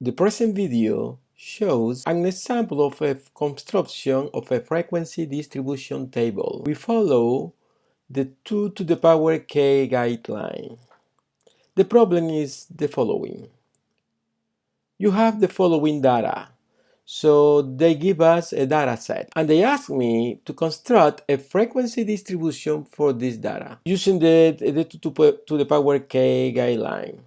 The present video shows an example of a construction of a frequency distribution table. We follow the 2 to the power k guideline. The problem is the following. You have the following data. So they give us a data set and they ask me to construct a frequency distribution for this data using the 2 to the power k guideline.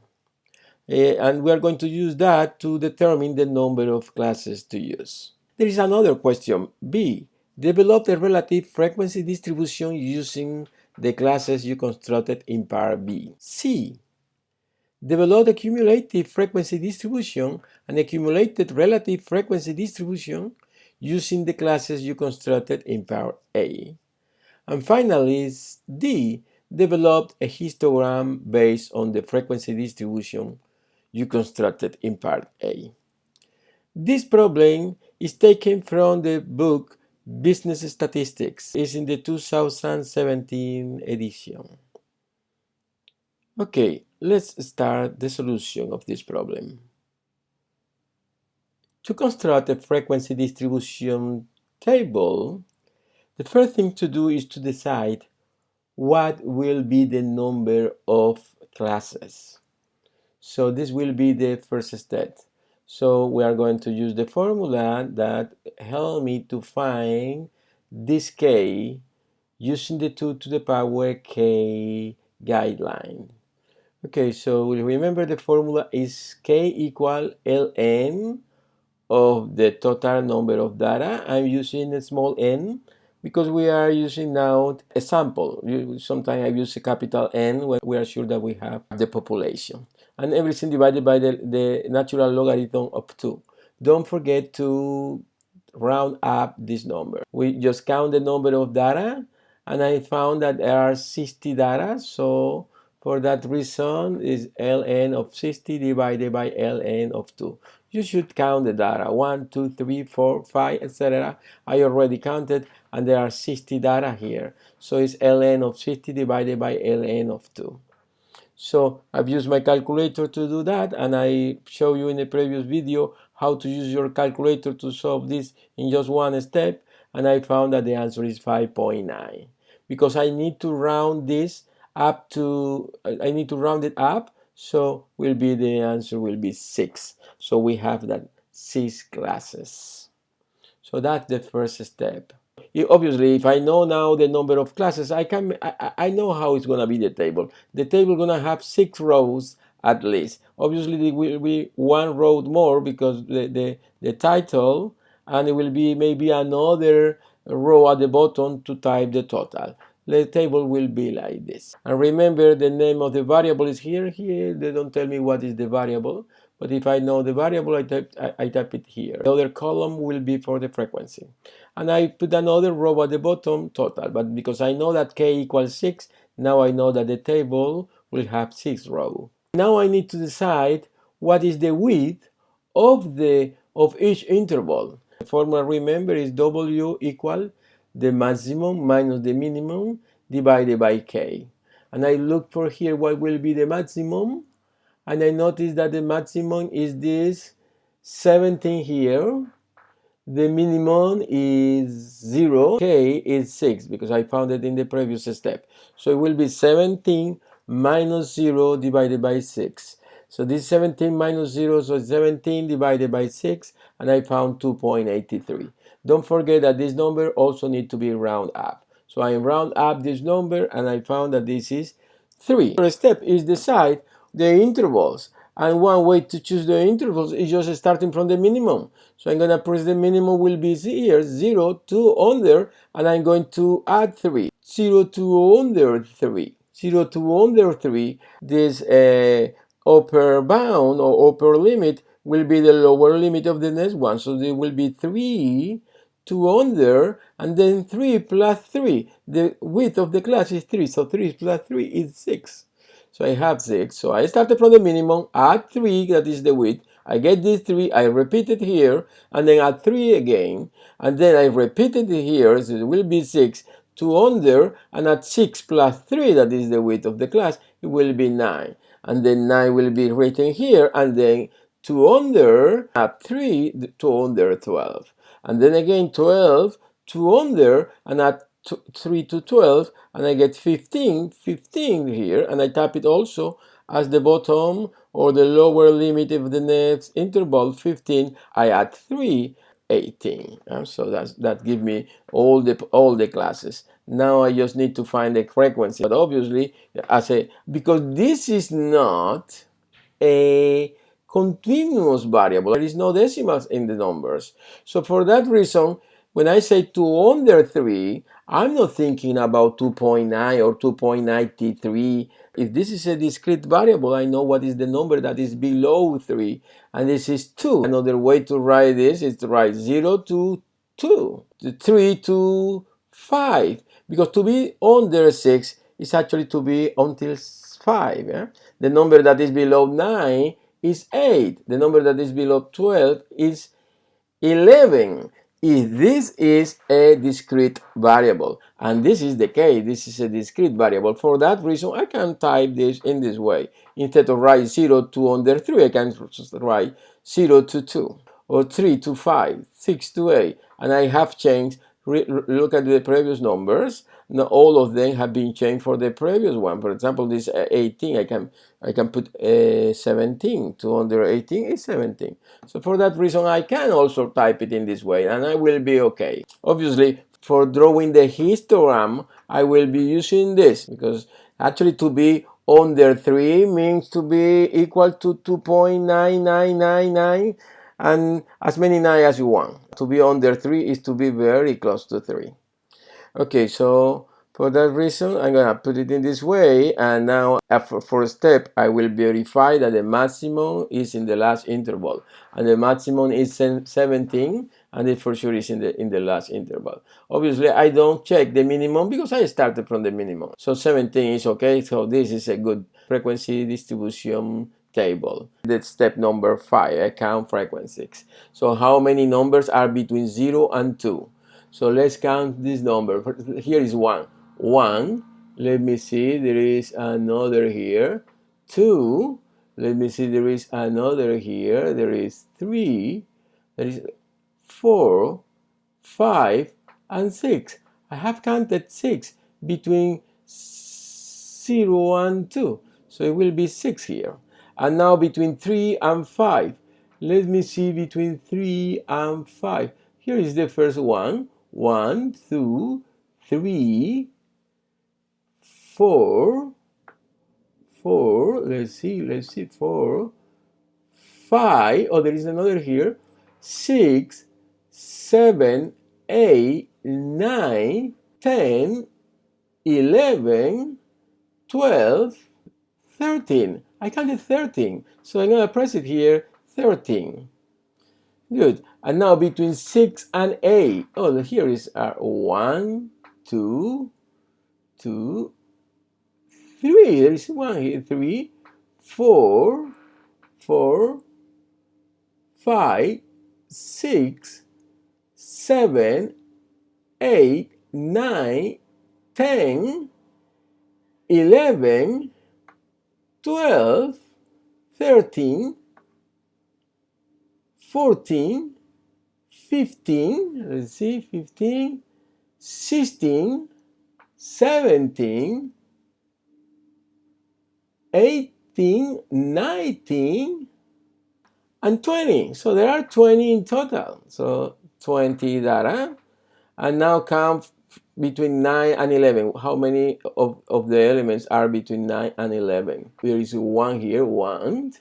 And we are going to use that to determine the number of classes to use. There is another question, B. Develop the relative frequency distribution using the classes you constructed in part B. C. Develop the cumulative frequency distribution and accumulated relative frequency distribution using the classes you constructed in part A. And finally, D. Develop a histogram based on the frequency distribution you constructed in part A. This problem is taken from the book Business Statistics. It's in the 2017 edition. Okay, let's start the solution of this problem. To construct a frequency distribution table, the first thing to do is to decide what will be the number of classes. So this will be the first step. So we are going to use the formula that help me to find this k using the 2 to the power k guideline. Okay, so remember the formula is k equal ln of the total number of data. I'm using a small n because we are using now a sample. Sometimes I use a capital N when we are sure that we have the population. And everything divided by the natural logarithm of 2. Don't forget to round up this number. We just count the number of data, and I found that there are 60 data, so for that reason is ln of 60 divided by ln of 2. You should count the data, 1, 2, 3, 4, 5, etc. I already counted, and there are 60 data here. So it's ln of 60 divided by ln of 2. So I've used my calculator to do that, and I show you in the previous video how to use your calculator to solve this in just one step, and I found that the answer is 5.9. Because I need to round this up to, I need to round it up, so the answer will be 6. So we have that 6 classes. So that's the first step. Obviously, if I know now the number of classes, I know how it's gonna be the table. The table gonna have 6 rows at least. Obviously, there will be 1 row more because the title, and it will be maybe another row at the bottom to type the total. The table will be like this. And remember, the name of the variable is here. Here, they don't tell me what is the variable. But if I know the variable, I type it here. The other column will be for the frequency. And I put another row at the bottom, total. But because I know that k equals 6, now I know that the table will have 6 rows. Now I need to decide what is the width of each interval. The formula, remember, is W equal the maximum minus the minimum divided by k. And I look for here what will be the maximum, and I notice that the maximum is this 17 here. The minimum is 0, k is 6 because I found it in the previous step. So it will be 17 minus 0 divided by 6. So this 17 minus 0, so 17 divided by 6, and I found 2.83. Don't forget that this number also needs to be round up. So I round up this number, and I found that this is 3. The first step is decide the intervals. And one way to choose the intervals is just starting from the minimum. So I'm going to press the minimum will be here, 0 to under, and I'm going to add 3. 0 to under 3. 0 to under 3, this upper bound or upper limit will be the lower limit of the next one. So there will be 3 to under, and then 3 plus 3. The width of the class is 3, so 3 plus 3 is 6. So I have 6. So I started from the minimum, add 3, that is the width. I get this 3, I repeat it here, and then add 3 again. And then I repeat it here, so it will be 6 to under, and add 6 plus 3, that is the width of the class, it will be 9. And then 9 will be written here, and then to under, add 3 to under 12. And then again 12 to under, and add 3 to 12, and I get 15 here, and I type it also as the bottom or the lower limit of the next interval, 15. I add 3, 18. So that gives me all the classes. Now I just need to find the frequency, but obviously because this is not a continuous variable, there is no decimals in the numbers. So for that reason, when I say 2 under 3, I'm not thinking about 2.9 or 2.93. If this is a discrete variable, I know what is the number that is below 3, and this is 2. Another way to write this is to write 0 to 2, 3 to 5, because to be under 6 is actually to be until 5. Yeah? The number that is below 9 is 8. The number that is below 12 is 11. If this is a discrete variable, and this is the case, this is a discrete variable, for that reason I can type this in this way. Instead of write 0 to under 3, I can just write 0 to 2, or 3 to 5, 6 to 8, and I have changed. Look at the previous numbers. Now all of them have been changed for the previous one. For example, this 18, I can put 17. 2 under 18 is 17. So for that reason, I can also type it in this way, and I will be okay. Obviously, for drawing the histogram, I will be using this, because actually to be under 3 means to be equal to 2.9999, and as many 9 as you want. To be under 3 is to be very close to 3. Okay, so for that reason, I'm gonna put it in this way, and now for a step, I will verify that the maximum is in the last interval, and the maximum is 17, and it for sure is in the last interval. Obviously, I don't check the minimum because I started from the minimum. So 17 is okay, so this is a good frequency distribution table. That's step number 5, I count frequencies. So how many numbers are between 0 and 2? So let's count this number. Here is 1. 1. Let me see. There is another here. 2. Let me see. There is another here. There is 3. There is 4, 5, and 6. I have counted 6 between 0 and 2. So it will be 6 here. And now between 3 and 5. Let me see between 3 and 5. Here is the first one. 1, 2, 3, 4, 4. Let's see, 4, 5. Oh, there is another here. 6, 7, 8, 9, 10, 11, 12, 13. I counted 13. So I'm going to press it here, 13. Good. And now between 6 and 8. Oh, here is 1, 2, 2, 3. There is one here. 3, 4, 4, 5, 6, 7, 8, 9, 10, 11, 12, 13, 14, 15, let's see, 15, 16, 17, 18, 19, and 20. So there are 20 in total. So 20 data. And now count between 9 and 11. How many of the elements are between 9 and 11? There is 1 here. 1,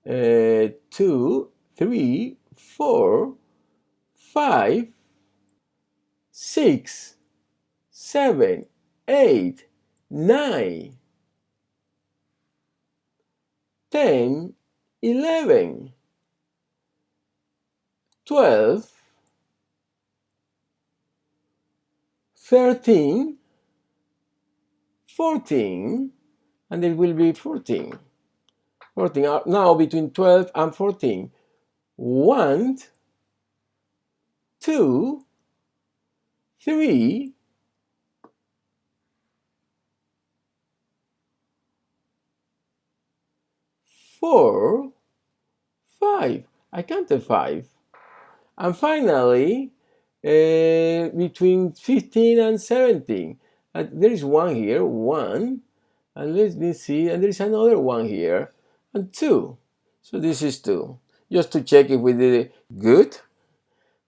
2, 3, 4, 5, 6, 7, 8, 9, 10, 11, 12, 13, 14, and it will be 14. 14. Now between 12 and 14. 1, 2, 3, 4, 5. I counted 5. And finally, between 15 and 17. There is one here, 1. And let me see, and there is another one here, and 2. So this is 2. Just to check if we did it good.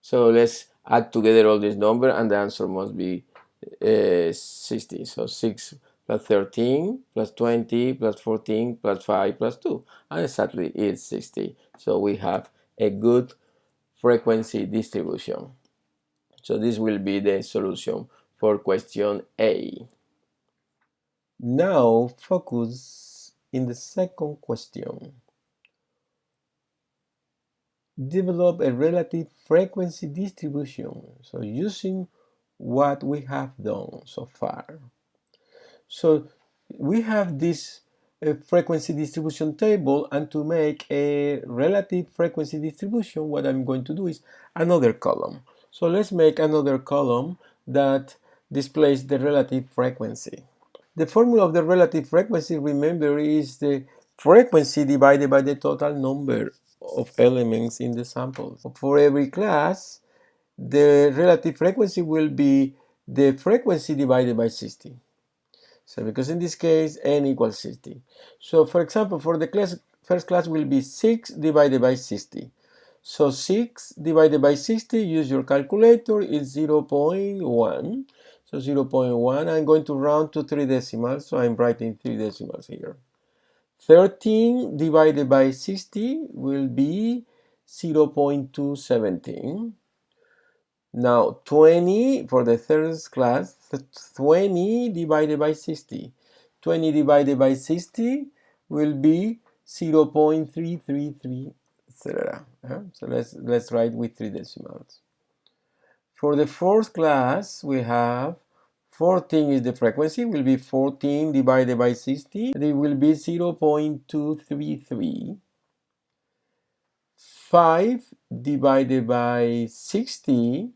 So let's add together all these numbers, and the answer must be 60. So 6 plus 13 plus 20 plus 14 plus 5 plus 2. And exactly it's 60. So we have a good frequency distribution. So this will be the solution for question A. Now focus in the second question. Develop a relative frequency distribution. So using what we have done so far. So we have this frequency distribution table, and to make a relative frequency distribution, what I'm going to do is another column. So let's make another column that displays the relative frequency. The formula of the relative frequency, remember, is the frequency divided by the total number of elements in the sample. For every class, the relative frequency will be the frequency divided by 60. So because in this case, n equals 60. So for example, for the first class will be 6 divided by 60. So 6 divided by 60, use your calculator, is 0.1. So 0.1, I'm going to round to 3 decimals, so I'm writing 3 decimals here. 13 divided by 60 will be 0.217. Now 20 for the third class, 20 divided by 60. 20 divided by 60 will be 0.333, etc. So let's write with 3 decimals. For the fourth class, we have 14 is the frequency, will be 14 divided by 60, and it will be 0.233. 5 divided by 60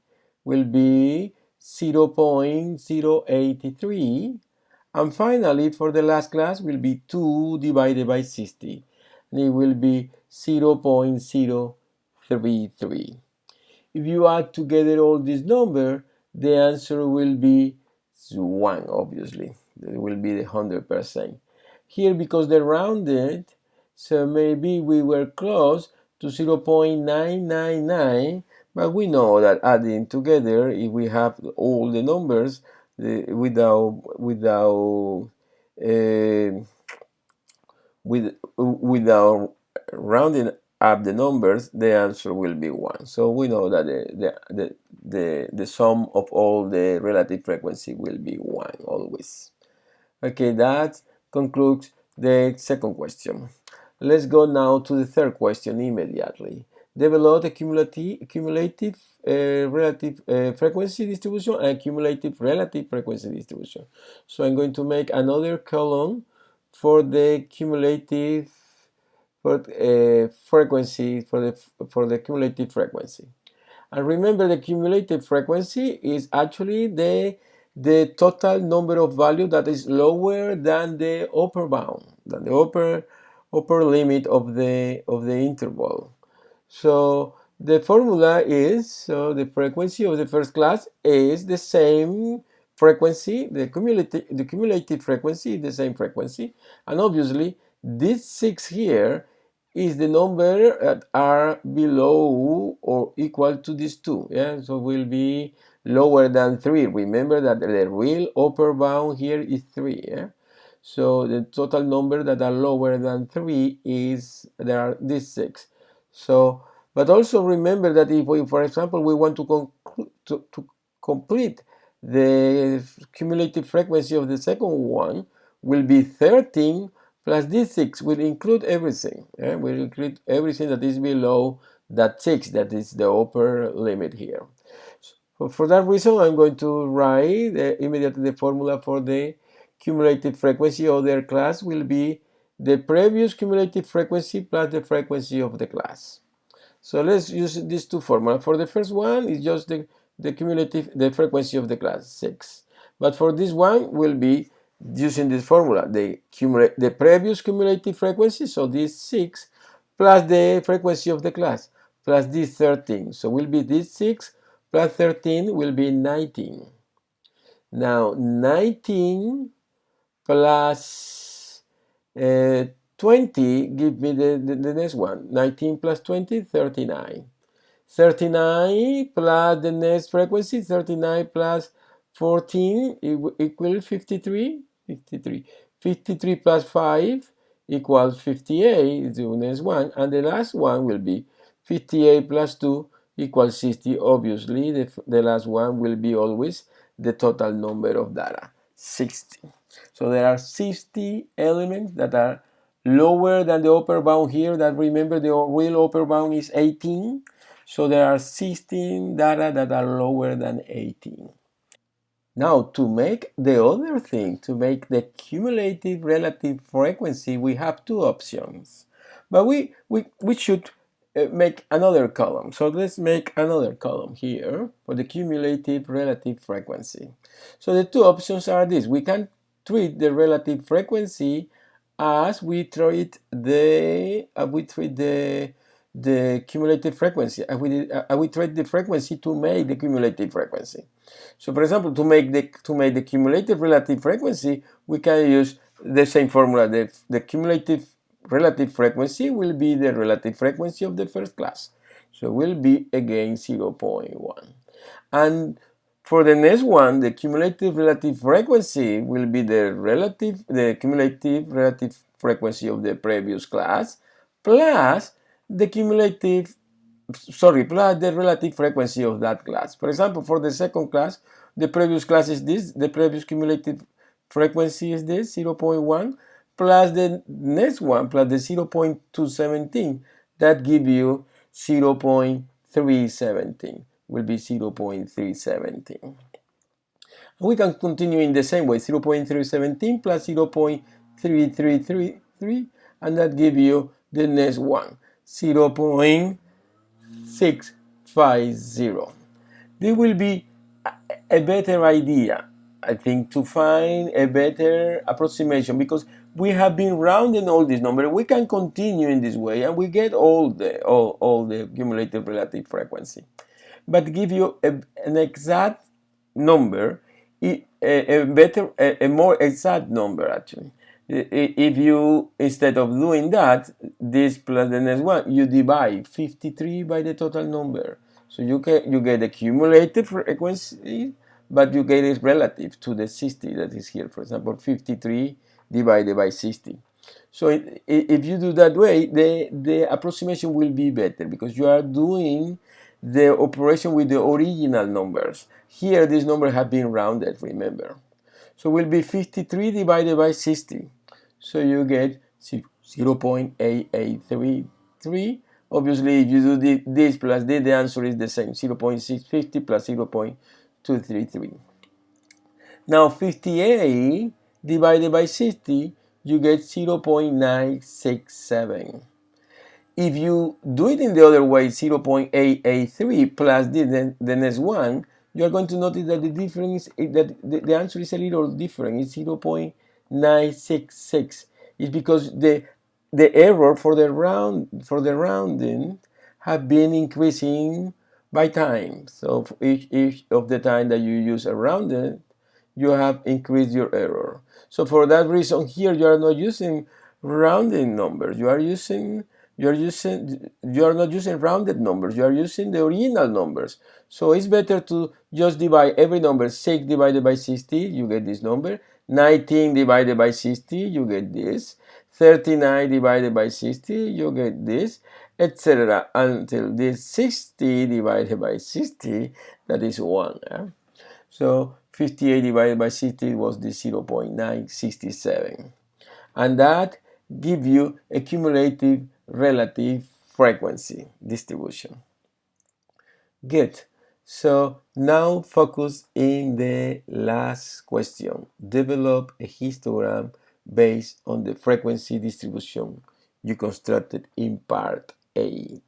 will be 0.083. And finally, for the last class, will be 2 divided by 60, and it will be 0.033. If you add together all these numbers, the answer will be 1, obviously. It will be the 100%. Here, because they're rounded, so maybe we were close to 0.999, but we know that adding together, if we have all the numbers without rounding up the numbers, the answer will be 1. So we know that the sum of all the relative frequency will be 1 always. Okay, that concludes the second question. Let's go now to the third question immediately. Develop a cumulative relative frequency distribution and cumulative relative frequency distribution. So I'm going to make another column for the cumulative frequency, for the cumulative frequency. And remember, the cumulative frequency is actually the total number of value that is lower than the upper bound, than the upper limit of the interval. So the formula is, so the frequency of the first class is the same frequency, the cumulative frequency is the same frequency, and obviously this 6 here is the number that are below or equal to these 2. Yeah, so will be lower than 3. Remember that the real upper bound here is 3. Yeah, so the total number that are lower than 3 is, there are these 6. So, but also remember that if we, for example, we want to complete the cumulative frequency of the second one, will be 13 plus this 6, will include everything. Will include everything that is below that 6, that is the upper limit here. So for that reason, I'm going to write immediately the formula for the cumulative frequency of their class will be the previous cumulative frequency plus the frequency of the class. So let's use these two formulas. For the first one, it's just the frequency of the class, 6. But for this one, will be using this formula, the previous cumulative frequency, so this 6 plus the frequency of the class, plus this 13. So will be this 6 plus 13 will be 19. Now 19 plus 20 give me the next one. 19 plus 20, 39. 39 plus the next frequency, 39 plus 14 equals 53. 53. 53 plus 5 equals 58 is the next one. And the last one will be 58 plus 2 equals 60. Obviously, the last one will be always the total number of data, 60. So there are 60 elements that are lower than the upper bound here. That, remember, the real upper bound is 18. So there are 16 data that are lower than 18. Now, to make the other thing, to make the cumulative relative frequency, we have two options. But we should make another column. So let's make another column here for the cumulative relative frequency. So the two options are this. We can treat the relative frequency as we treat the cumulative frequency. We treat the frequency to make the cumulative frequency. So, for example, to make the cumulative relative frequency, we can use the same formula. The cumulative relative frequency will be the relative frequency of the first class. So will be again 0.1. And for the next one, the cumulative relative frequency will be the cumulative relative frequency of the previous class plus the plus the relative frequency of that class. For example, for the second class, the previous class is this, the previous cumulative frequency is this, 0.1, plus the next one, plus the 0.217, that give you 0.317, will be 0.317. We can continue in the same way, 0.317 plus 0.3333, and that give you the next one, 0.650. This will be a better idea, I think, to find a better approximation, because we have been rounding all these numbers. We can continue in this way and we get all the cumulative relative frequency. But give you an exact number, a more exact number actually. If you, instead of doing that, this plus the next one, you divide 53 by the total number. So you get the cumulative frequency, but you get it relative to the 60 that is here. For example, 53 divided by 60. So if you do that way, the approximation will be better, because you are doing the operation with the original numbers. Here, these numbers have been rounded, remember. So it will be 53 divided by 60. So you get 0.8833. Obviously, if you do this plus this, the answer is the same, 0.650 plus 0.233. Now 58 divided by 60, you get 0.967. If you do it in the other way, 0.883 plus the next one, you are going to notice that the difference, that the answer is a little different. It's 0.966. It's because the error for the rounding have been increasing by time. So for each of the time that you use a rounded, you have increased your error. So for that reason, here you are not using rounding numbers. You are not using rounded numbers. You are using the original numbers. So it's better to just divide every number. 6 divided by 60, you get this number. 19 divided by 60, you get this. 39 divided by 60, you get this, etc. until this 60 divided by 60, that is 1. So 58 divided by 60 was the 0.967. And that gives you a cumulative relative frequency distribution. Good. So now focus in the last question. Develop a histogram based on the frequency distribution you constructed in part A.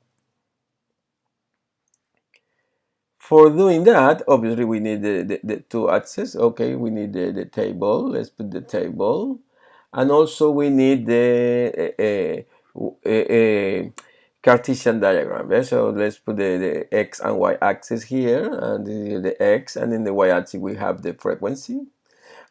For doing that, obviously we need the two axes. Okay, we need the table. Let's put the table. And also we need the a Cartesian diagram. Yeah? So let's put the x and y axis here, and this is the x, and in the y axis we have the frequency.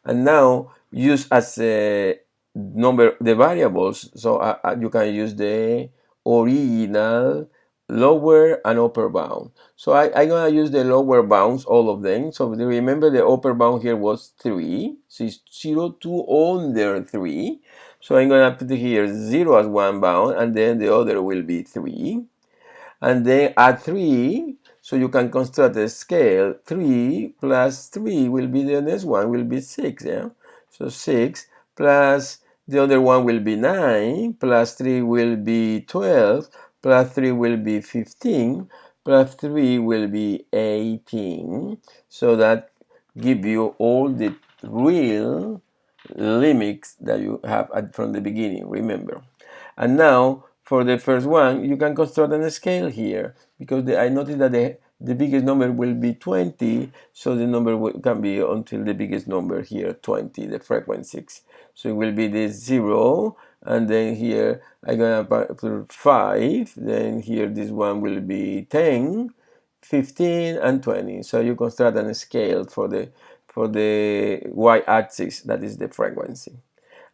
And now use as a number the variables, so you can use the original lower and upper bound. So I'm gonna use the lower bounds, all of them. So remember the upper bound here was 3, so it's 0 to under 3. So I'm gonna put here 0 as one bound, and then the other will be 3. And then add 3, so you can construct a scale. 3 plus 3 will be the next one, will be 6, yeah? So 6 plus the other one will be 9, plus 3 will be 12, plus 3 will be 15, plus 3 will be 18. So that give you all the real limits that you have from the beginning, remember. And now for the first one, you can construct a scale here, because I noticed that the biggest number will be 20, so the number can be until the biggest number here, 20, the frequencies. So it will be this 0, and then here I'm gonna put 5, then here this one will be 10, 15, and 20. So you construct a scale for the y-axis, that is the frequency.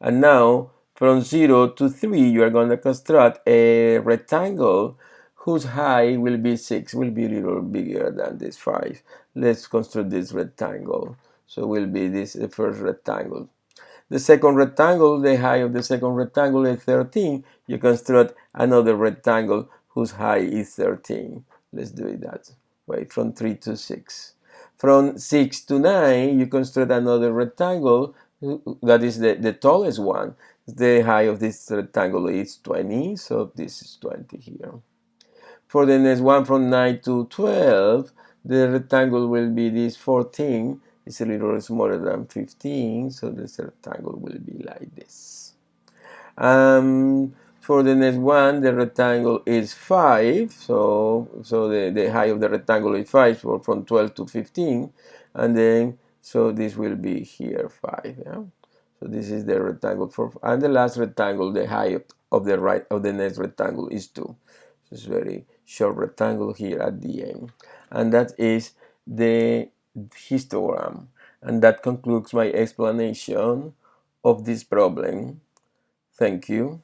And now from 0 to 3 you are going to construct a rectangle whose height will be 6, will be a little bigger than this 5. Let's construct this rectangle. So will be this the first rectangle. The second rectangle, the height of the second rectangle is 13. You construct another rectangle whose height is 13. Let's do it that way, from 3 to 6. From 6 to 9, you construct another rectangle that is the tallest one. The height of this rectangle is 20, so this is 20 here. For the next one, from 9 to 12, the rectangle will be this 14. It's a little smaller than 15, so this rectangle will be like this. For the next one, the rectangle is 5, so the height of the rectangle is 5, so from 12 to 15, and then so this will be here 5. Yeah? So this is the rectangle and the last rectangle, the height of the next rectangle is 2. It's very short rectangle here at the end, and that is the histogram. And that concludes my explanation of this problem. Thank you.